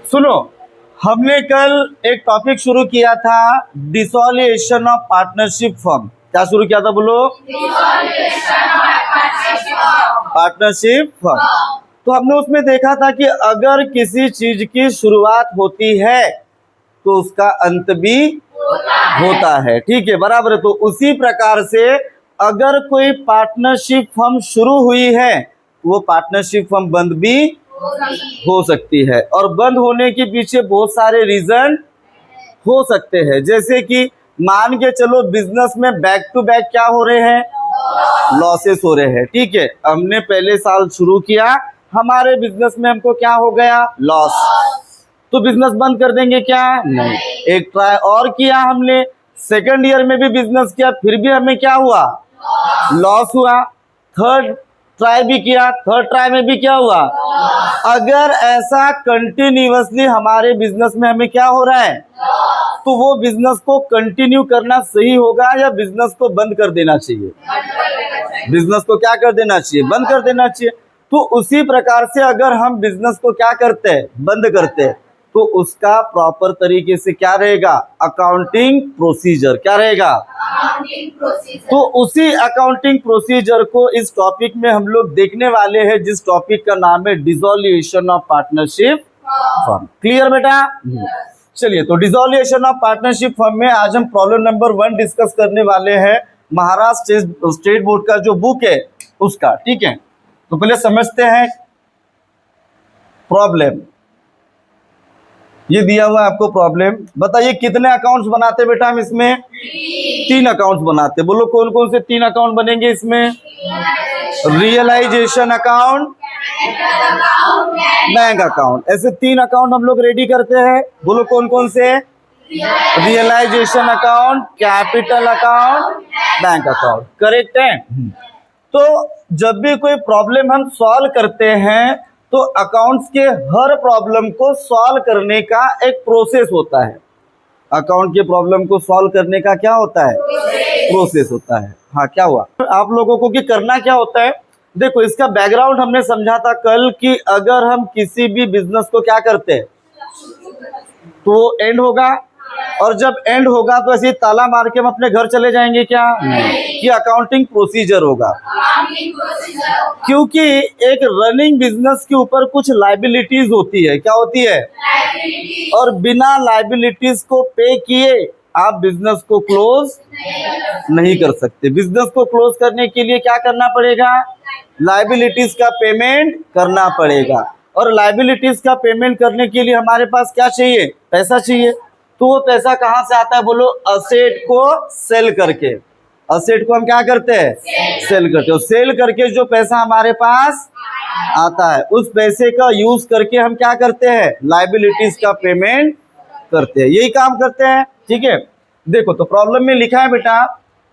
सुनो, हमने कल एक टॉपिक शुरू किया था, डिसोलिएशन ऑफ पार्टनरशिप फर्म। क्या शुरू किया था बोलो? Partnership firm. तो हमने उसमें देखा था कि अगर किसी चीज की शुरुआत होती है तो उसका अंत भी होता है। ठीक है, बराबर है। तो उसी प्रकार से अगर कोई पार्टनरशिप फर्म शुरू हुई है वो पार्टनरशिप फर्म बंद भी हो सकती है, और बंद होने के पीछे बहुत सारे रीजन हो सकते हैं। जैसे कि मान के चलो बिजनेस में बैक टू बैक क्या हो रहे हैं, लॉसेस हो रहे हैं। ठीक है, हमने पहले साल शुरू किया, हमारे बिजनेस में हमको क्या हो गया, लॉस। तो बिजनेस बंद कर देंगे क्या? नहीं। एक ट्राई और किया हमने, सेकंड ईयर में भी बिजनेस किया, फिर भी हमें क्या हुआ, लॉस हुआ। थर्ड ट्राई भी किया, थर्ड ट्राई में भी क्या हुआ। अगर ऐसा कंटिन्यूअसली हमारे बिजनेस में हमें क्या हो रहा है, तो वो बिजनेस को कंटिन्यू करना सही होगा या बिजनेस को बंद कर देना चाहिए? बिजनेस को क्या कर देना चाहिए, बंद कर देना चाहिए। तो उसी प्रकार से अगर हम बिजनेस को क्या करते हैं, बंद करते हैं, तो उसका प्रॉपर तरीके से क्या रहेगा, अकाउंटिंग प्रोसीजर क्या रहेगा। तो उसी अकाउंटिंग प्रोसीजर को इस टॉपिक में हम लोग देखने वाले हैं, जिस टॉपिक का नाम है डिसोलिएशन ऑफ पार्टनरशिप फर्म। क्लियर बेटा? चलिए, तो डिसोलिएशन ऑफ पार्टनरशिप फर्म में आज हम प्रॉब्लम नंबर 1 डिस्कस करने वाले हैं, महाराष्ट्र स्टेट बोर्ड का जो बुक है उसका। ठीक है, तो पहले समझते हैं प्रॉब्लम। ये दिया हुआ है आपको प्रॉब्लम, बताइए कितने अकाउंट्स बनाते बेटा हम इसमें? 3 अकाउंट्स बनाते। बोलो कौन कौन से 3 अकाउंट बनेंगे इसमें? रियलाइजेशन अकाउंट, बैंक अकाउंट, ऐसे 3 अकाउंट हम लोग रेडी करते हैं। बोलो कौन कौन से? Realization account, capital account, bank account. Correct है। तो जब भी कोई प्रॉब्लम हम सॉल्व करते हैं तो अकाउंट्स के हर प्रॉब्लम को सॉल्व करने का एक प्रोसेस होता है। अकाउंट के प्रॉब्लम को सॉल्व करने का क्या होता है, प्रोसेस होता है। हाँ, क्या हुआ आप लोगों को कि करना क्या होता है? देखो, इसका बैकग्राउंड हमने समझा था कल कि अगर हम किसी भी बिजनेस को क्या करते हैं तो एंड होगा, और जब एंड होगा तो ऐसे ताला मार के हम अपने घर चले जाएंगे क्या? नहीं। ये अकाउंटिंग प्रोसीजर होगा, क्योंकि एक रनिंग बिजनेस के ऊपर कुछ लायबिलिटीज होती है। क्या होती है? और बिना लायबिलिटीज को पे किए आप बिजनेस को क्लोज नहीं कर सकते। बिजनेस को क्लोज करने के लिए क्या करना पड़ेगा, लायबिलिटीज का पेमेंट करना पड़ेगा। और लायबिलिटीज का पेमेंट करने के लिए हमारे पास क्या चाहिए, पैसा चाहिए। तो वो पैसा कहाँ से आता है बोलो? असेट को सेल करके। असेट को हम क्या करते हैं, सेल करते हैं। सेल करके जो पैसा हमारे पास आता है उस पैसे का यूज करके हम क्या करते हैं, लायबिलिटीज का पेमेंट करते हैं। यही काम करते हैं। ठीक है, देखो तो प्रॉब्लम में लिखा है बेटा,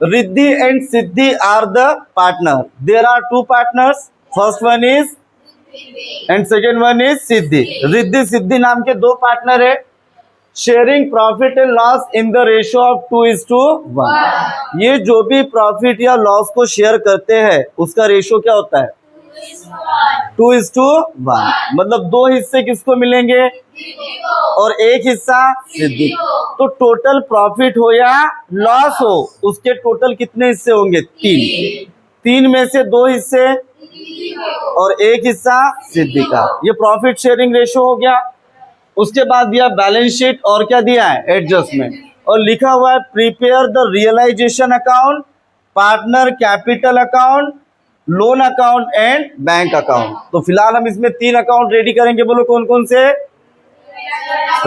Riddhi and Siddhi are the partner. There are 2 partners, first one is and second one is Siddhi. Riddhi Siddhi नाम के 2 पार्टनर है, sharing profit and loss in the ratio of 2:1। ये जो भी प्रॉफिट या लॉस को शेयर करते हैं उसका रेशियो क्या होता है, 2:1। मतलब 2 हिस्से किसको मिलेंगे, और 1 हिस्सा सिद्धि। तो टोटल प्रॉफिट हो या लॉस हो, उसके टोटल कितने हिस्से होंगे, 3। 3 में से 2 हिस्से और 1 हिस्सा सिद्धि का। ये प्रॉफिट शेयरिंग रेशियो हो गया। उसके बाद दिया बैलेंस शीट, और क्या दिया है, एडजस्टमेंट। और लिखा हुआ है prepare the realization account, partner capital account, loan account and bank account. तो फिलहाल हम इसमें 3 अकाउंट रेडी करेंगे। बोलो कौन कौन से?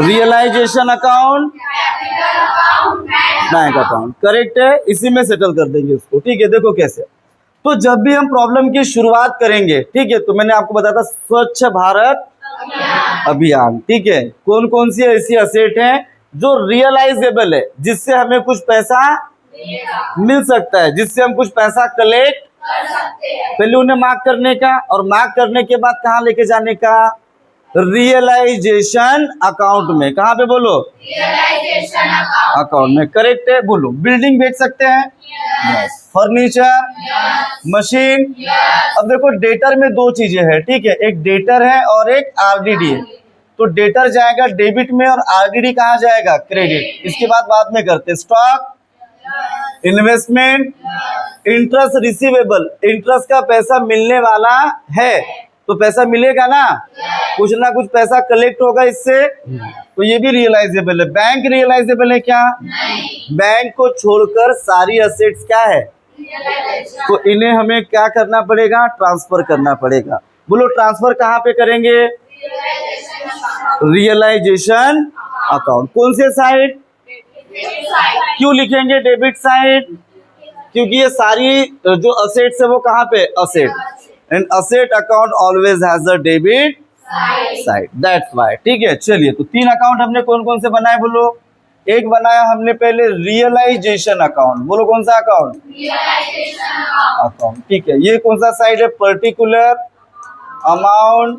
Realization account, bank account. Correct है, इसी में सेटल कर देंगे इसको। ठीक है, देखो कैसे। तो जब भी हम प्रॉब्लम की शुरुआत करेंगे, ठीक है, तो मैंने आपको बताया था स्वच्छ भारत अभियान। ठीक है, कौन कौन सी ऐसी असेट हैं जो रियलाइजेबल है, जिससे हमें कुछ पैसा मिल सकता है, जिससे हम कुछ पैसा कलेक्ट कर सकते हैं। पहले उन्हें मार्क करने का, और मार्क करने के बाद कहाँ लेके जाने का, रियलाइजेशन अकाउंट में। कहाँ पे बोलो, रियलाइजेशन अकाउंट में। करेक्ट है, बोलो। बिल्डिंग बेच सकते हैं, फर्नीचर, मशीन। अब देखो डेटर में 2 चीजें हैं। ठीक है, एक डेटर है और एक आरडीडी है। तो डेटर जाएगा डेबिट में और आरडीडी कहाँ जाएगा, क्रेडिट। इसके बाद में करते stock, investment, interest receivable, interest का पैसा मिलने वाला है तो पैसा मिलेगा ना, कुछ ना कुछ पैसा कलेक्ट होगा इससे, तो ये भी रियलाइजेबल है। बैंक रियलाइजेबल है क्या, बैंक को छोड़कर सारी असेट्स क्या है, तो इन्हें हमें क्या करना पड़ेगा, ट्रांसफर करना पड़ेगा। बोलो ट्रांसफर कहाँ पे करेंगे, रियलाइजेशन अकाउंट। कौन से साइड, क्यों लिखेंगे डेबिट साइड, क्योंकि ये सारी जो असेट्स है वो कहाँ पे, asset, and asset account always has a debit side, that's why. ठीक है, चलिए तो 3 अकाउंट हमने कौन कौन से बनाए, बोलो। एक बनाया हमने पहले रियलाइजेशन अकाउंट, बोलो कौन सा अकाउंट, अकाउंट। ठीक है, ये कौन सा साइड है, पर्टिकुलर अमाउंट,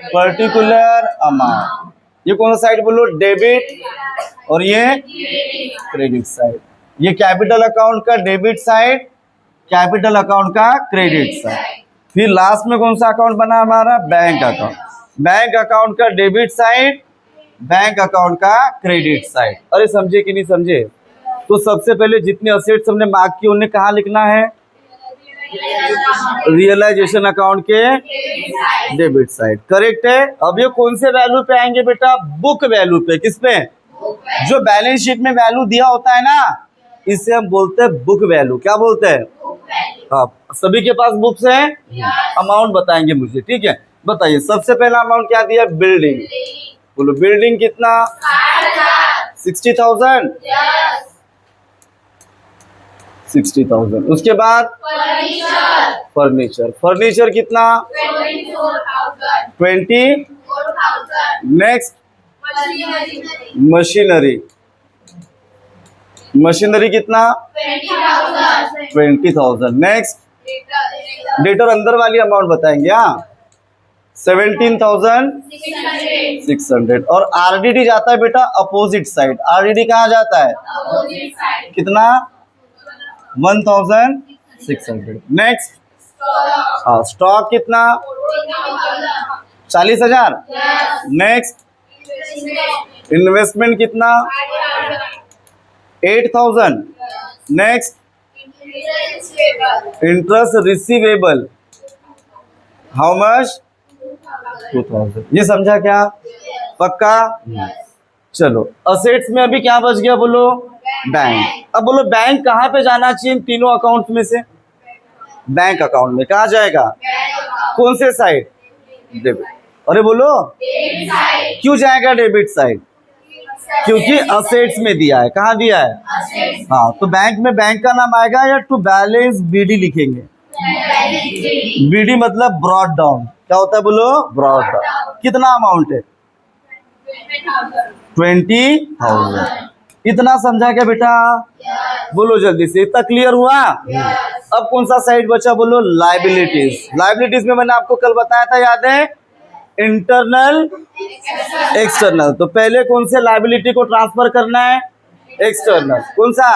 पर्टिकुलर अमाउंट। ये कौन सा साइड बोलो, डेबिट, और ये क्रेडिट साइड। ये कैपिटल अकाउंट का डेबिट साइड, कैपिटल अकाउंट का क्रेडिट साइड। फिर लास्ट में कौन सा अकाउंट बना हमारा, बैंक अकाउंट, बैंक अकाउंट का डेबिट साइड, बैंक अकाउंट का क्रेडिट साइड। अरे समझे कि नहीं समझे, तो सबसे पहले जितने असेट्स हमने मार्क किए उन्हें कहाँ लिखना है, रियलाइजेशन अकाउंट के डेबिट साइड, करेक्ट है। अब ये कौन से वैल्यू पे आएंगे बेटा, बुक वैल्यू पे। किस पे, जो बैलेंस शीट में वैल्यू दिया होता है ना, इसे हम बोलते हैं बुक वैल्यू। क्या बोलते हैं, हाँ, सभी के पास बुक्स है, अमाउंट बताएंगे मुझे। ठीक है, बताइए सबसे पहला अमाउंट क्या दिया, बिल्डिंग। बोलो बिल्डिंग कितना, 60,000, 60,000। उसके बाद फर्नीचर, फर्नीचर कितना, 24,000। नेक्स्ट मशीनरी, मशीनरी कितना, 20,000। नेक्स्ट डेटर अंदर वाली अमाउंट बताएंगे, हाँ, 17,600। और आरडीडी जाता है बेटा अपोजिट साइड, आरडीडी कहाँ जाता है, कितना, 1,600। नेक्स्ट, हाँ, स्टॉक कितना, 40,000। नेक्स्ट, इन्वेस्टमेंट कितना, 8,000। Next, interest receivable, how much, 2,000। ये समझा क्या, पक्का। चलो असेट्स में अभी क्या बच गया, बोलो बैंक। अब बोलो बैंक कहाँ पे जाना चाहिए इन तीनों अकाउंट में से, बैंक अकाउंट में कहाँ जाएगा, कौन से साइड, डेबिट। अरे बोलो क्यों जाएगा डेबिट साइड, क्योंकि असेट्स में दिया है, कहाँ दिया है, हाँ, तो बैंक में बैंक का नाम आएगा या टू बैलेंस बीडी लिखेंगे, बीडी मतलब ब्रॉड डाउन। क्या होता है बोलो, ब्रॉड डाउन। कितना अमाउंट है, 20,000। इतना समझा क्या बेटा, बोलो जल्दी से, इतना क्लियर हुआ। अब कौन सा साइड बचा, बोलो लाइबिलिटीज। लाइबिलिटीज में मैंने आपको कल बताया था, याद है, इंटरनल एक्सटर्नल। तो पहले कौन से लाइबिलिटी को ट्रांसफर करना है, एक्सटर्नल। कौन सा,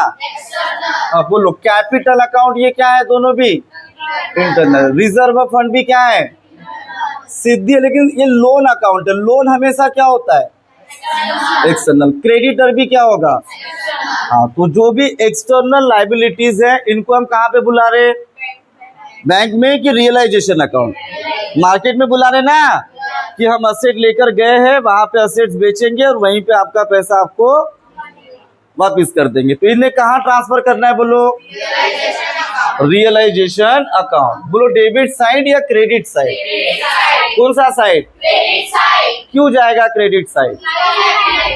हाँ बोलो, कैपिटल अकाउंट ये क्या है, दोनों भी इंटरनल। रिजर्व फंड भी क्या है, सिद्धि है, लेकिन ये लोन अकाउंट है, लोन हमेशा क्या होता है, एक्सटर्नल। क्रेडिटर भी क्या होगा, हाँ, तो जो भी एक्सटर्नल लाइबिलिटीज है इनको हम कहाँ पे बुला रहे, बैंक में, कि रियलाइजेशन अकाउंट, मार्केट में बुला रहे ना, कि हम असेट लेकर गए हैं, वहां पे असेट्स बेचेंगे और वहीं पे आपका पैसा आपको वापस कर देंगे। तो इन्हें कहाँ ट्रांसफर करना है, बोलो रियलाइजेशन अकाउंट। बोलो डेबिट साइड या क्रेडिट साइड, कौन सा साइड, क्यों जाएगा क्रेडिट साइड,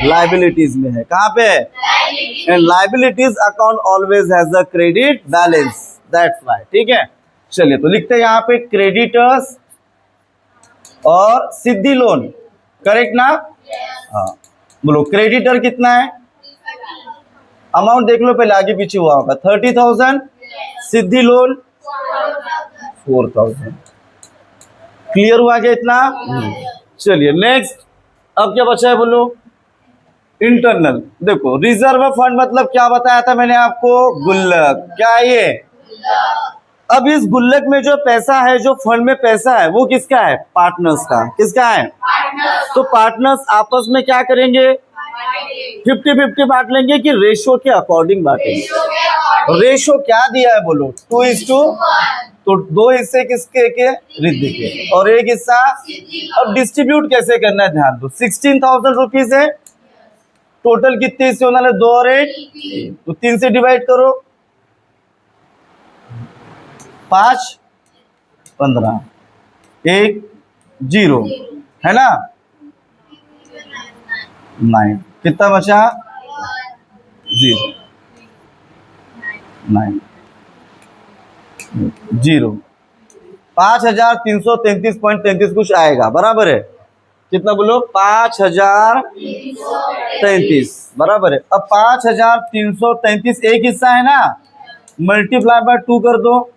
लाइबिलिटीज में है, कहाँ पे है, and liabilities account always has a credit balance, that's why. ठीक है, चलिए तो लिखते हैं यहाँ पे क्रेडिटर्स और सिद्धि लोन, करेक्ट ना, हाँ। बोलो क्रेडिटर कितना है, अमाउंट देख लो पहले, आगे पीछे हुआ होगा, 30,000। सिद्धि लोन 4,000। क्लियर हुआ क्या इतना, चलिए नेक्स्ट। अब क्या बचा है, बोलो इंटरनल। देखो रिजर्व फंड मतलब क्या बताया था मैंने आपको, गुल्लक। क्या है ये, अब इस गुल्लक में जो पैसा है, जो फंड में पैसा है, वो किसका है? पार्टनर्स का। किसका है? तो पार्टनर्स आपस में क्या करेंगे? 50-50 बांट लेंगे कि रेशो के अकॉर्डिंग बांटेंगे? रेशो क्या दिया है बोलो? 2:1। तो 2 हिस्से किसके के? रिद्धि के, और 1 हिस्सा। अब डिस्ट्रीब्यूट कैसे करना है ध्यान दो। 16,000 रुपीज है, टोटल कितने हिस्से होने वाले? 2 और 1, तो 3 से डिवाइड करो। 5, 15, 1, 0 है ना? 9, कितना बचा? 0, 9, 0। 5,333.33 कुछ आएगा, बराबर है? कितना बोलो? 5,033 बराबर है। अब 5,333 एक हिस्सा है ना, मल्टीप्लाई बाय 2 कर दो।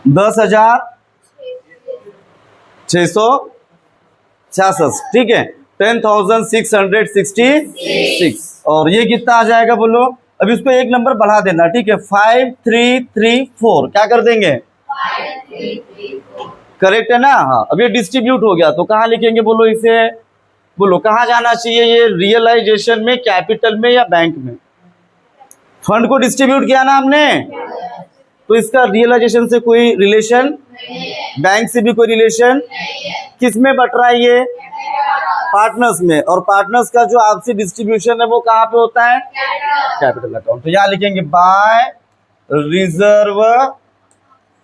10,666, ठीक है, 10,666। और ये कितना आ जाएगा बोलो? अब इसको एक नंबर बढ़ा देना, ठीक है, 5,334 क्या कर देंगे? 5,334 करेक्ट है ना? हाँ, अब ये डिस्ट्रीब्यूट हो गया, तो कहाँ लिखेंगे बोलो इसे? बोलो कहाँ जाना चाहिए ये? रियलाइजेशन में, कैपिटल में, या बैंक में? फंड को डिस्ट्रीब्यूट किया ना हमने, तो इसका रियलाइजेशन से कोई रिलेशन, बैंक से भी कोई रिलेशन, किस में बट रहा है ये? पार्टनर्स में। और पार्टनर्स का जो आपसी डिस्ट्रीब्यूशन है वो कहाँ पे होता है? Capital account. तो यहाँ लिखेंगे बाय रिजर्व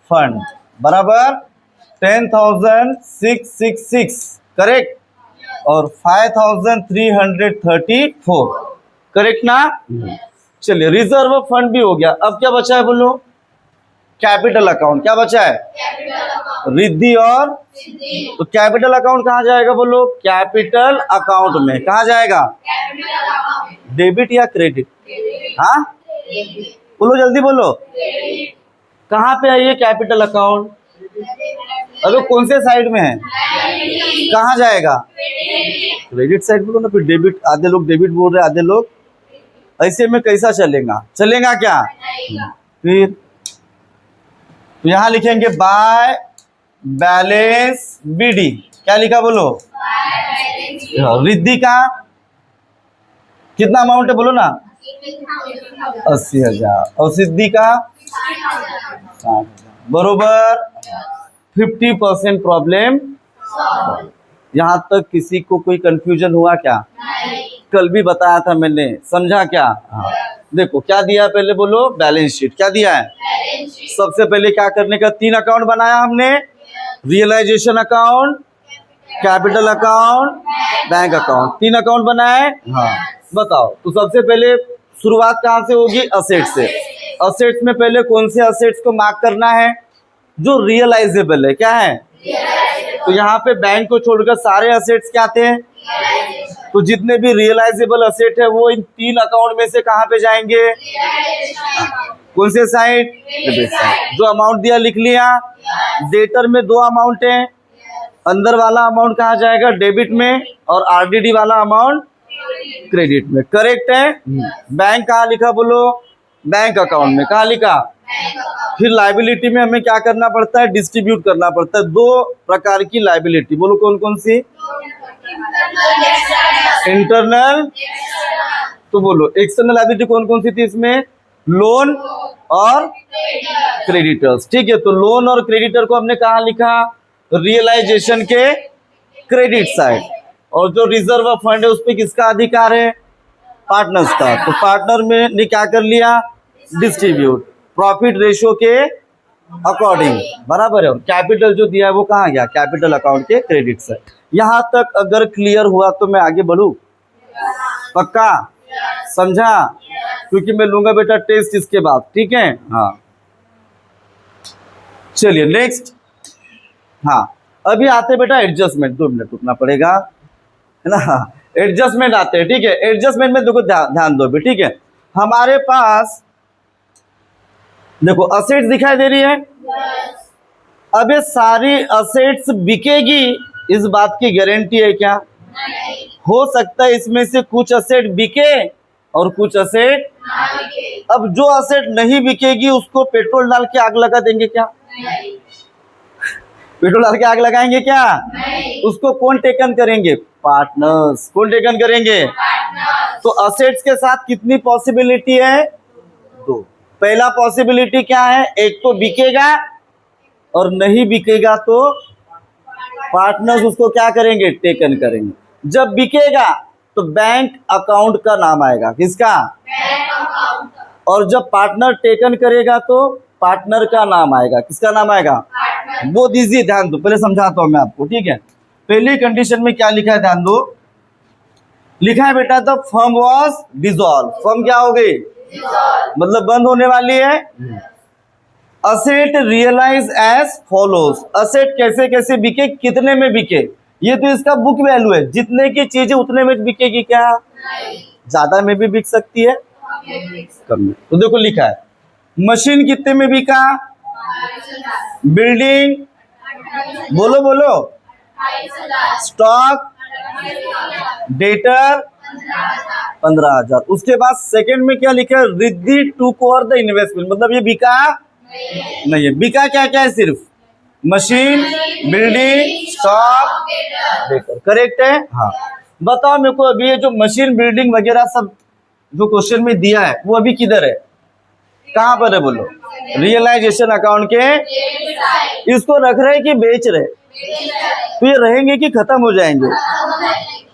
फंड बराबर 10,666 करेक्ट, और 5,334 करेक्ट ना? चलिए, रिजर्व फंड भी हो गया। अब क्या बचा है बोलो? Capital account. क्या बचा है? रिद्धि और। तो कैपिटल अकाउंट कहाँ जाएगा बोलो? कैपिटल अकाउंट में। कहाँ जाएगा? डेबिट या क्रेडिट? हाँ बोलो, जल्दी बोलो। कहाँ पे है ये कैपिटल अकाउंट? अरे कौन से साइड में है? कहाँ जाएगा? क्रेडिट साइड बोलो ना, फिर डेबिट। आधे लोग डेबिट बोल रहे, आधे लोग। ऐसे में कैसा चलेगा? चलेगा क्या? फिर तो यहां लिखेंगे बाय बैलेंस बीडी। क्या लिखा बोलो? रिद्धि का कितना अमाउंट है बोलो ना? 80,000। और सिद्धि का 60,000 बरोबर 50% प्रॉब्लम। यहां तक किसी को कोई कंफ्यूजन हुआ क्या? कल भी बताया था मैंने, समझा क्या? हाँ। देखो क्या दिया पहले बोलो? Balance sheet. क्या दिया है? सबसे पहले क्या करने का? 3 अकाउंट बनाया हमने, realization account, capital account, bank account. 3 account बनाए। हाँ बताओ, तो सबसे पहले शुरुआत कहाँ से होगी? असेट से। असेट्स में पहले कौन से असेट्स को मार्क करना है? जो रियलाइजेबल है। क्या है? तो यहाँ पे बैंक को छोड़कर सारे असेट्स क्या थे? तो जितने भी रियलाइजेबल असेट है वो इन 3 अकाउंट में से कहाँ पे जाएंगे? कौन से साइड? Debit side. जो अमाउंट दिया लिख लिया। डेटर में 2 अमाउंट है, अंदर वाला अमाउंट कहाँ जाएगा? डेबिट में, और आरडीडी वाला अमाउंट क्रेडिट में। करेक्ट है? बैंक कहाँ लिखा बोलो? बैंक अकाउंट में। कहाँ लिखा? फिर लाइबिलिटी में हमें क्या करना पड़ता है? डिस्ट्रीब्यूट करना पड़ता है। 2 प्रकार की लाइबिलिटी बोलो, कौन कौन सी? इंटरनल। तो बोलो एक्सटर्नल लायबिलिटी कौन कौन सी थी इसमें? लोन और क्रेडिटर्स। ठीक है, तो लोन और क्रेडिटर को हमने कहाँ लिखा? रियलाइजेशन के क्रेडिट साइड। और जो रिजर्व फंड है उस पर किसका अधिकार है? पार्टनर्स का। तो पार्टनर में ने क्या कर लिया? डिस्ट्रीब्यूट प्रॉफिट रेशियो के अकॉर्डिंग बराबर है। कैपिटल जो दिया है वो कहाँ गया? कैपिटल अकाउंट के क्रेडिट साइड। यहां तक अगर क्लियर हुआ तो मैं आगे बढ़ूं? पक्का? समझा? क्योंकि मैं लूंगा बेटा टेस्ट इसके बाद, ठीक है? हाँ चलिए नेक्स्ट। हाँ अभी आते बेटा एडजस्टमेंट। 2 मिनट रुकना पड़ेगा, है ना? एडजस्टमेंट आते हैं, ठीक है? एडजस्टमेंट में देखो ध्यान दो भी, ठीक है? हमारे पास देखो असेट्स दिखाई दे रही है। अब ये सारी असेट्स बिकेगी, इस बात की गारंटी है क्या? हो सकता है इसमें से कुछ असेट बिके और कुछ असेट। अब जो असेट नहीं बिकेगी उसको पेट्रोल डाल के आग लगा देंगे क्या? पेट्रोल डाल के आग लगाएंगे क्या? उसको कौन टेकन करेंगे? पार्टनर्स। कौन टेकन करेंगे? तो असेट्स के साथ कितनी पॉसिबिलिटी है? दो। पहला पॉसिबिलिटी क्या है? एक तो बिकेगा और नहीं बिकेगा तो पार्टनर्स उसको क्या करेंगे? टेकन करेंगे। जब बिकेगा तो बैंक अकाउंट का नाम आएगा। किसका? और जब पार्टनर टेकन करेगा तो पार्टनर का नाम आएगा। किसका नाम आएगा? वो दीजिए, ध्यान दो, पहले समझाता हूं मैं आपको, ठीक है। पहली कंडीशन में क्या लिखा है, ध्यान दो। लिखा है बेटा the firm was dissolve. Firm क्या हो गई? मतलब बंद होने वाली है। Asset realize as follows. Asset कैसे कैसे बिके, कितने में बिके? ये तो इसका बुक वैल्यू है। जितने की चीजें उतने में बिकेगी क्या? ज्यादा में भी बिक सकती है, कम में। तो देखो लिखा है मशीन कितने में बिका? बिल्डिंग, बोलो बोलो, स्टॉक, डेटर 15,000। उसके बाद सेकंड में क्या लिखा है? Riddhi took over the investment. मतलब ये बिका नहीं है। बिका क्या क्या है? सिर्फ machine, building, stock, debtor. Correct है? हाँ। बताओ मेरे को अभी ये जो मशीन, बिल्डिंग वगैरह सब जो क्वेश्चन में दिया है वो अभी किधर है? कहाँ पर है बोलो? रियलाइजेशन अकाउंट के। इसको रख रहे कि बेच रहे? तो ये रहेंगे कि खत्म हो जाएंगे?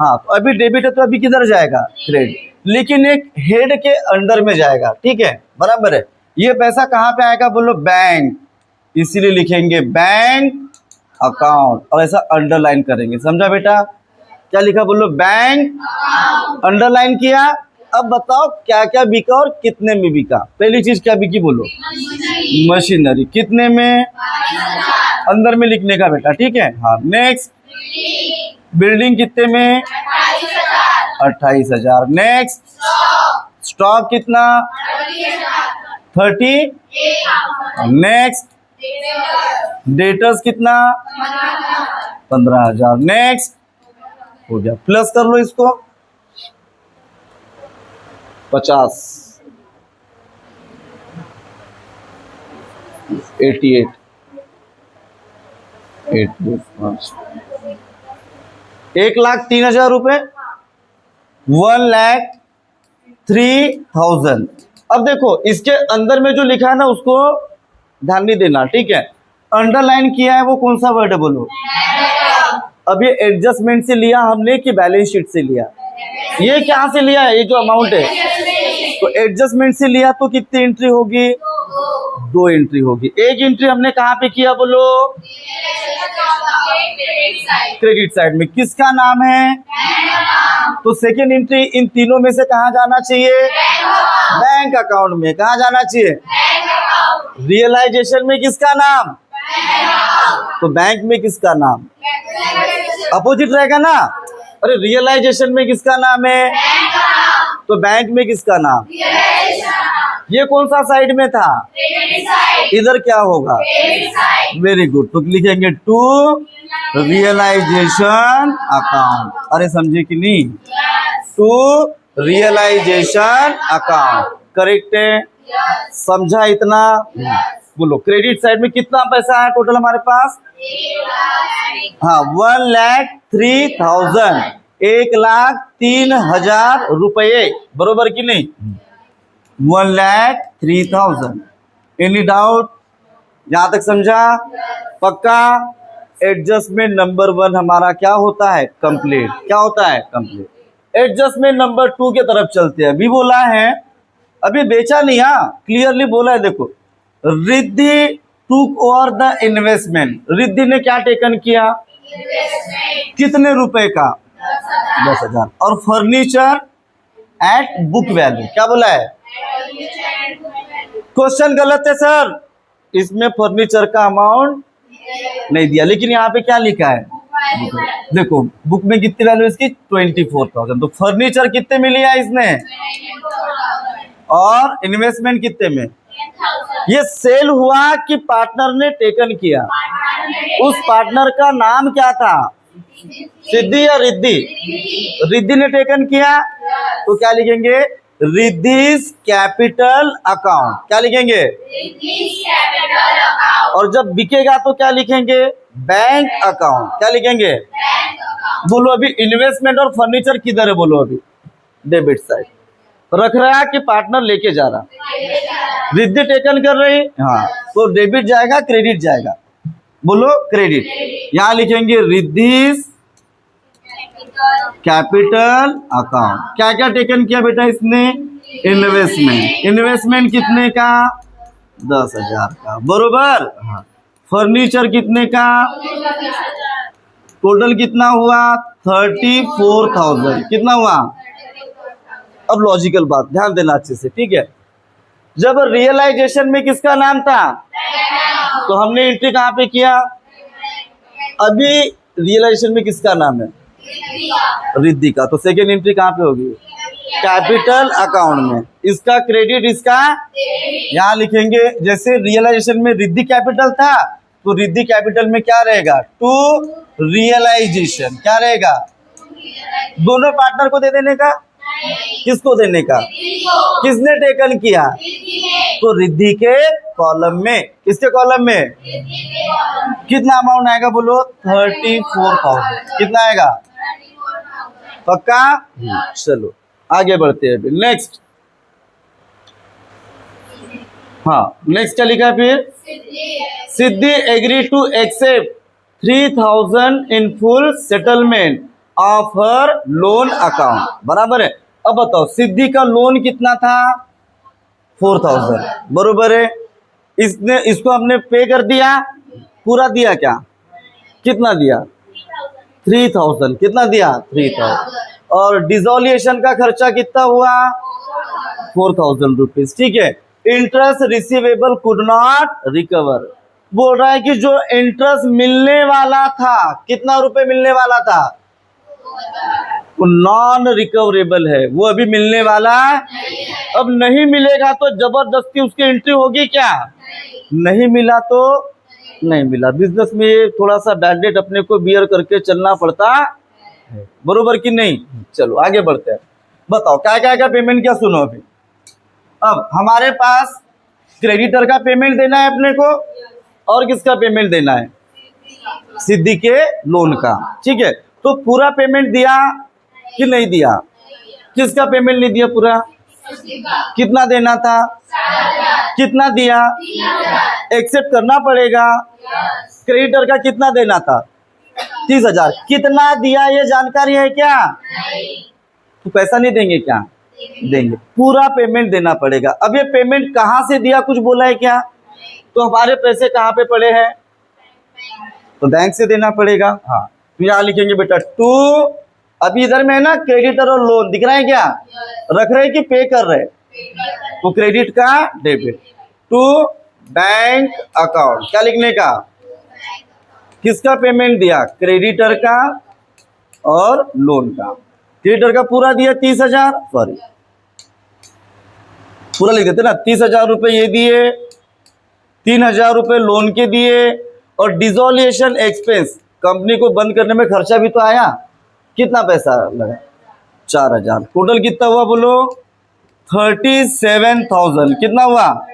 हाँ, तो अभी डेबिट है तो अभी किधर जाएगा? क्रेडिट। लेकिन एक हेड के अंडर में जाएगा, ठीक है, बराबर है। ये पैसा कहाँ पे आएगा बोलो? बैंक। इसीलिए लिखेंगे बैंक अकाउंट और ऐसा अंडरलाइन करेंगे। समझा बेटा? क्या लिखा बोलो? बैंक, अंडरलाइन किया। अब बताओ क्या क्या बिका और कितने में बिका? पहली चीज क्या बिकी बोलो? मशीनरी। कितने में? अंदर में लिखने का बेटा, ठीक है। हाँ, नेक्स्ट बिल्डिंग कितने में? 28,000। नेक्स्ट स्टॉक कितना? 30। नेक्स्ट डेटर्स कितना? 15,000। नेक्स्ट हो गया, प्लस कर लो इसको 50, 88, 1,03,000 रुपए। 1,03,000। अब देखो इसके अंदर में जो लिखा है ना उसको ध्यान नहीं देना, ठीक है। अंडरलाइन किया है वो कौन सा वर्ड है बोलो? अब ये एडजस्टमेंट से लिया हमने कि बैलेंस शीट से लिया? ये कहाँ से लिया है? ये जो अमाउंट है तो एडजस्टमेंट से लिया तो कितनी एंट्री होगी? 2 एंट्री होगी। एक एंट्री हमने कहाँ पे किया बोलो? क्रेडिट साइड में। किसका नाम है? तो सेकेंड एंट्री इन तीनों में से कहाँ जाना चाहिए? बैंक अकाउंट में। कहाँ जाना चाहिए? रियलाइजेशन में किसका नाम? तो बैंक में किसका नाम? अपोजिट रहेगा ना। अरे रियलाइजेशन में किसका नाम है? तो बैंक में किसका नाम? ये कौन सा साइड में था? इधर क्या होगा? Very good. तो लिखेंगे टू रियलाइजेशन अकाउंट। अरे समझे कि नहीं? To realisation account. करेक्ट है? समझा इतना? बोलो क्रेडिट साइड में कितना पैसा है टोटल हमारे पास? हाँ, 1,03,000। 1,03,000 रुपये, बरोबर कि नहीं? 1,03,000। Any doubt? यहां तक समझा? पक्का? एडजस्टमेंट नंबर 1 हमारा क्या होता है? कंप्लीट। क्या होता है? कंप्लीट। एडजस्टमेंट नंबर 2 की तरफ चलते हैं। अभी बोला है, अभी बेचा नहीं, हाँ क्लियरली बोला है। देखो Riddhi took over the investment. Riddhi ने क्या टेकन किया? कितने रुपए का? 10,000। और फर्नीचर एट बुक वैल्यू। क्या बोला है? क्वेश्चन गलत है सर, इसमें फर्नीचर का अमाउंट नहीं दिया, लेकिन यहाँ पे क्या लिखा है? देखो बुक में कितनी वैल्यू इसकी? 24,000। तो फर्नीचर कितने में लिया इसने? और इन्वेस्टमेंट कितने में? ये सेल हुआ कि पार्टनर ने टेकन किया? उस पार्टनर का नाम क्या था? सिद्धि या रिद्धि? रिद्धि ने टेकन किया तो क्या लिखेंगे? रिद्धिस कैपिटल अकाउंट, क्या लिखेंगे? और जब बिकेगा तो क्या लिखेंगे? बैंक अकाउंट, क्या लिखेंगे? बोलो अभी इन्वेस्टमेंट और फर्नीचर किधर है? बोलो अभी डेबिट साइड रख रहा है कि पार्टनर लेके जा रहा? रिद्धि टेकन कर रही, हाँ, तो डेबिट जाएगा क्रेडिट जाएगा? बोलो क्रेडिट। यहाँ लिखेंगे रिद्धिस कैपिटल अकाउंट। क्या क्या टेकन किया बेटा इसने? इन्वेस्टमेंट। इन्वेस्टमेंट कितने का? 10,000 का, बरोबर। हाँ। फर्नीचर कितने का? टोटल कितना हुआ? 34,000। कितना हुआ? अब लॉजिकल बात ध्यान देना अच्छे से, ठीक है। जब रियलाइजेशन में किसका नाम था? तो हमने एंट्री कहाँ पे किया? अभी रियलाइजेशन में किसका नाम है? रिद्धि का। तो सेकेंड एंट्री कहाँ पे होगी? कैपिटल अकाउंट में। इसका क्रेडिट, इसका यहाँ लिखेंगे। जैसे रियलाइजेशन में रिद्धि कैपिटल था, तो रिद्धि कैपिटल में क्या रहेगा? To realization. क्या रहेगा? दोनों पार्टनर को दे देने का? किसको देने का? किसने टेकन किया? तो रिद्धि के कॉलम में। किसके कॉलम में? कितना अमाउंट आएगा? बोलो 34,000। कितना आएगा? पक्का? चलो आगे बढ़ते हैं। नेक्स्ट, हाँ नेक्स्ट क्या लिखा है फिर? Siddhi agree to accept 3,000 in full settlement of her loan account. बराबर है। अब बताओ सिद्धि का लोन कितना था? 4,000, बरोबर है। इसको हमने पे कर दिया, पूरा दिया क्या? कितना दिया? 3,000। कितना दिया? 3,000। और डिसोलिएशन का खर्चा कितना हुआ? 4,000 रुपीज, ठीक है। Interest receivable could not recover. बोल रहा है कि जो इंटरेस्ट मिलने वाला था, कितना रुपए मिलने वाला था? वो नॉन रिकवरेबल है, वो अभी मिलने वाला अब नहीं मिलेगा तो जबरदस्ती उसकी एंट्री होगी क्या? नहीं मिला तो नहीं मिला। बिजनेस में ये थोड़ा सा बैड डेट अपने को बियर करके चलना पड़ता है, बरोबर कि नहीं? चलो आगे बढ़ते हैं। बताओ क्या क्या क्या पेमेंट क्या? सुनो अभी। अब हमारे पास क्रेडिटर का पेमेंट देना है अपने को, और किसका पेमेंट देना है? सिद्धि के लोन का, ठीक है। तो पूरा पेमेंट दिया कि नहीं दिया? किसका पेमेंट नहीं दिया पूरा? कितना देना था? कितना दिया? एक्सेप्ट करना पड़ेगा। क्रेडिटर का कितना देना था? 30,000। कितना दिया ये जानकारी है क्या? तो पैसा नहीं देंगे क्या? देंगे। पूरा पेमेंट देना पड़ेगा। अब ये पेमेंट कहाँ से दिया, कुछ बोला है क्या? तो हमारे पैसे कहाँ पे पड़े हैं? तो बैंक से देना पड़ेगा। हाँ, तो यहाँ लिखेंगे बेटा टू। अभी इधर में है ना क्रेडिटर और लोन, दिख रहा है क्या? रख रहे कि पे कर रहे? तो क्रेडिट का डेबिट टू बैंक अकाउंट। क्या लिखने का? किसका पेमेंट दिया? क्रेडिटर का और लोन का। क्रेडिटर का पूरा दिया 30,000, सॉरी पूरा लिख देते ना। 30,000 रुपए ये दिए, 3,000 रुपए लोन के दिए, और डिसोलिएशन एक्सपेंस, कंपनी को बंद करने में खर्चा भी तो आया। कितना पैसा लगा? 4,000। टोटल कितना हुआ बोलो? 37,000। कितना हुआ?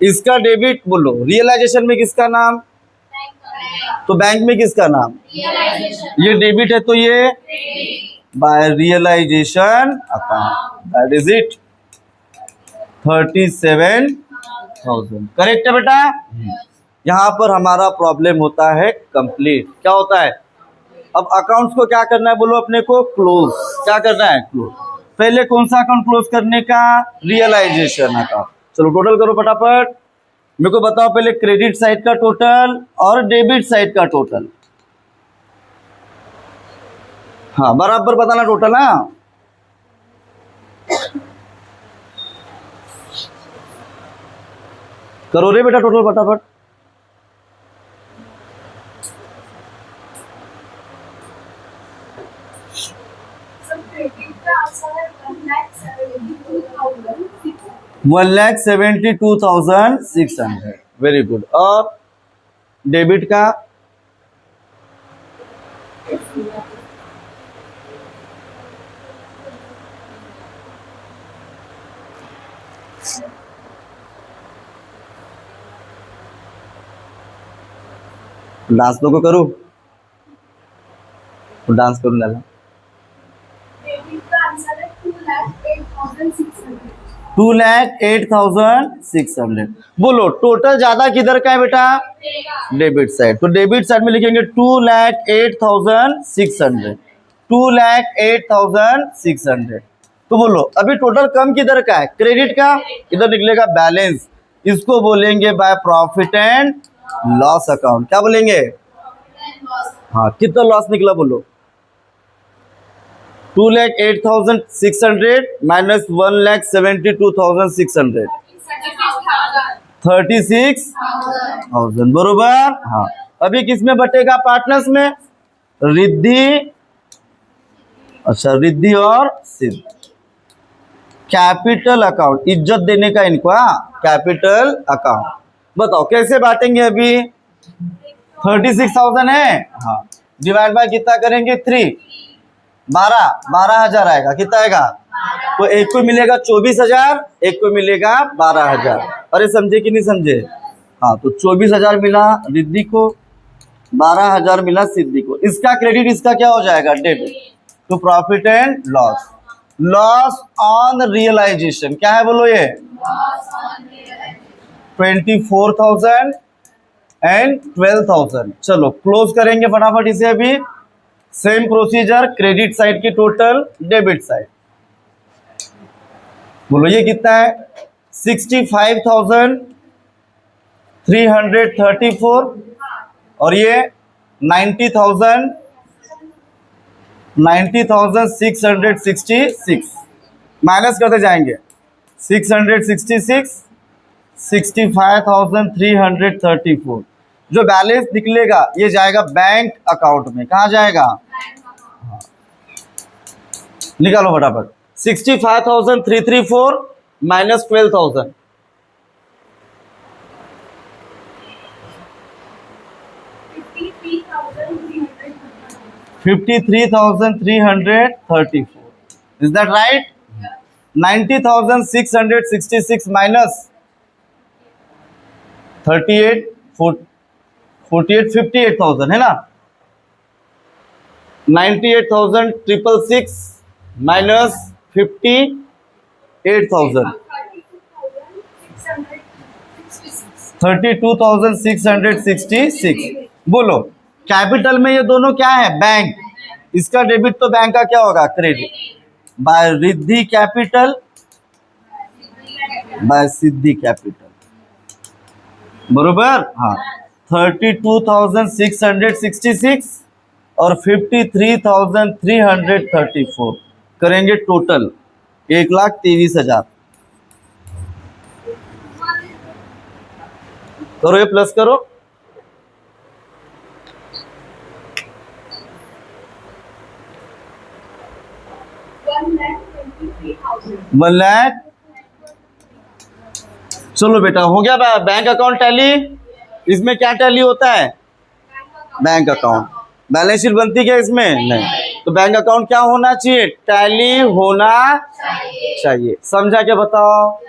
इसका डेबिट बोलो। रियलाइजेशन में किसका नाम? तो बैंक में किसका नाम? ये डेबिट है तो ये by realization account. That is it. 37,000 correct है बेटा। यहाँ पर हमारा प्रॉब्लम होता है कंप्लीट। क्या होता है? अब अकाउंट्स को क्या करना है बोलो अपने को? क्लोज। क्या करना है? क्लोज। पहले कौन सा अकाउंट क्लोज करने का? Realisation account. चलो टोटल करो फटाफट। मेरे को बताओ पहले क्रेडिट साइड का टोटल और डेबिट साइड का टोटल। हाँ बराबर बताना टोटल। हाँ करो रे बेटा टोटल फटाफट। $1,72,600। Very good. और डेबिट का? डांस तो को करूँ, डांस करूँ लाला। डेबिट का आंसर है 2,08,600। 2,08,600। बोलो टोटल ज्यादा किधर का है बेटा? Debit side. तो डेबिट साइड में लिखेंगे 2,08,600। 2,08,600। तो बोलो अभी टोटल कम किधर का है? क्रेडिट का। इधर निकलेगा बैलेंस, इसको बोलेंगे by profit and loss account. क्या बोलेंगे? हाँ, कितना लॉस निकला बोलो? 2,08,600 माइनस 1,72,600, 36,000। बरोबर। हाँ, अभी किसमें बटेगा? पार्टनर्स में। रिद्धि, अच्छा रिद्धि और सिद्ध। कैपिटल अकाउंट, इज्जत देने का इनको। Capital account. बताओ कैसे बांटेंगे? अभी 36,000 है, हाँ, डिवाइड बाय कितना करेंगे? 3, 12,000 आएगा। कितना आएगा? तो एक को मिलेगा 24,000, एक को मिलेगा 12,000। अरे समझे कि नहीं समझे? हाँ, तो 24,000 मिला रिद्धि को, 12,000 मिला सिद्धि को। इसका क्रेडिट, इसका क्या हो जाएगा? डेबिट। तो profit and loss, loss on realization क्या है बोलो? ये 24,000 एंड 12,000। चलो क्लोज करेंगे फटाफट इसे। अभी सेम प्रोसीजर, क्रेडिट साइड की टोटल, डेबिट साइड। बोलो ये कितना है? 65,334 और ये 90,666। माइनस करते जाएंगे। 666, 65,334। जो बैलेंस निकलेगा ये जाएगा बैंक अकाउंट में। कहाँ जाएगा? निकालो फटाफट। 65,334 minus 12,000, 53,334। Is that right? 90,666 minus 38, 48, 58,000 है ना? 98,666 माइनस 58,000, 32,666। बोलो कैपिटल में ये दोनों क्या है? बैंक। इसका डेबिट तो बैंक का क्या होगा? Credit. By Riddhi capital, by Siddhi capital. बरोबर। हाँ, 32,666 और 53,334 करेंगे टोटल 1,23,000। करो ये प्लस करो। वन लाख। चलो बेटा हो गया बैंक अकाउंट टैली। इसमें क्या टैली होता है? Bank account. बैलेंस शीट बनती क्या इसमें? नहीं। तो बैंक अकाउंट क्या होना चाहिए? टैली होना चाहिए। समझा क्या? बताओ।